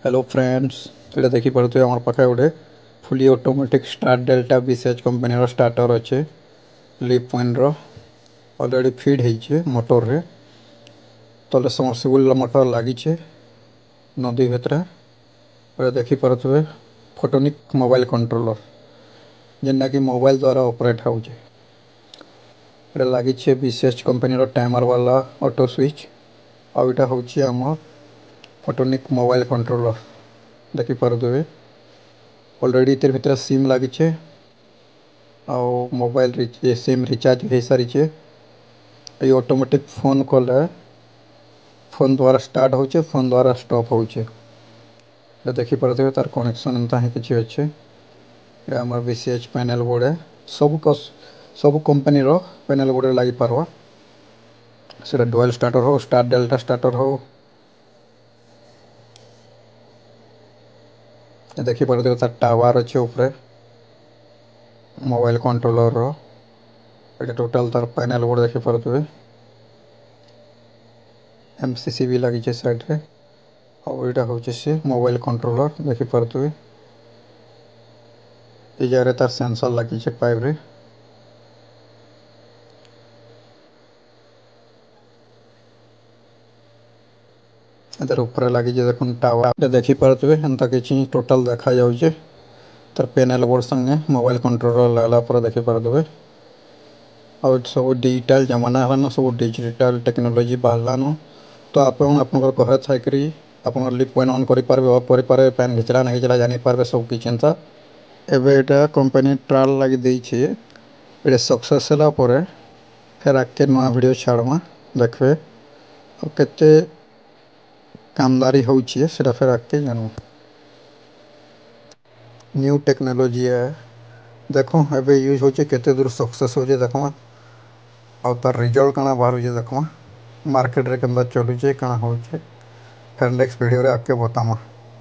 Hello friends ये देखिपे आम पाखे गोटे fully automatic start delta BCH company starter अच्छे लिप पॉइंट ऑलरेडी फिड होइए मोटर रे तले समरसिबल मोटर लगी नदी भितर देखिपे फोटोनिक मोबाइल कंट्रोलर जेनटा कि मोबाइल द्वारा ऑपरेट होचे लगी बीसीएच कंपनी टाइमर वाला ऑटो स्विच आउटा हूँ आम फोटोनिक मोबाइल कंट्रोलर देखिपे ऑलरेडी इतर भितर सिम लगी मोबाइल सिम रिचार्ज हो सारी ये ऑटोमेटिक फोन कले फोन द्वारा स्टार्ट होचे फोन द्वारा स्टॉप होचे देखिपे तार कनेक्शन एंता ही किसी अच्छे आम बीसीएच पैनल बोर्ड है सब कंपनी पैनल बोर्ड लगी पार्बा से डुअल स्टार्टर हो स्टार डेल्टा स्टार्टर हो देखिपे तार टावर अच्छे ऊपर मोबाइल कंट्रोलर टोटाल तार पैनल बोर्ड देखिपे एमसीसी भी लगी साइड रे और यहाँ हूँ सी मोबाइल कंट्रोलर देखिपे ये तार सेंसर लगी पाइप रे इधर ऊपर लगी देख टावर देखिपे एंता कि टोटाल देखा जाऊे तार पैनल बोर्ड संगे मोबाइल कंट्रोलर लगाला देखिपे और सब डिजिटल जमाना है सब डिजिटल टेक्नोलोजी बाहर तो आप घर थी आप लिप पॉइंट ऑन करें पैन घिचला नहीं घिचला जानीपारे सब किसी एंता एवं कंपनी ट्रायल लगी सक्सेस फिर आगे नुआ वीडियो छाड़मा देखबे और केते कामदारी होची सेटा फिर आगे जानू न्यू टेक्नोलोजी है देखो एवं यूज होचे केते दूर सक्सेस हो देखमा और तार रिजल्ट कଣା बाहर देखमा मार्केट रे केनता चलुचे कଣା होचे फिर नेक्स्ट वीडियो रे आके बतामा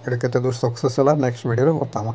एटा केते दूर सक्सेस होला नेक्स्ट वीडियो रे बतामा।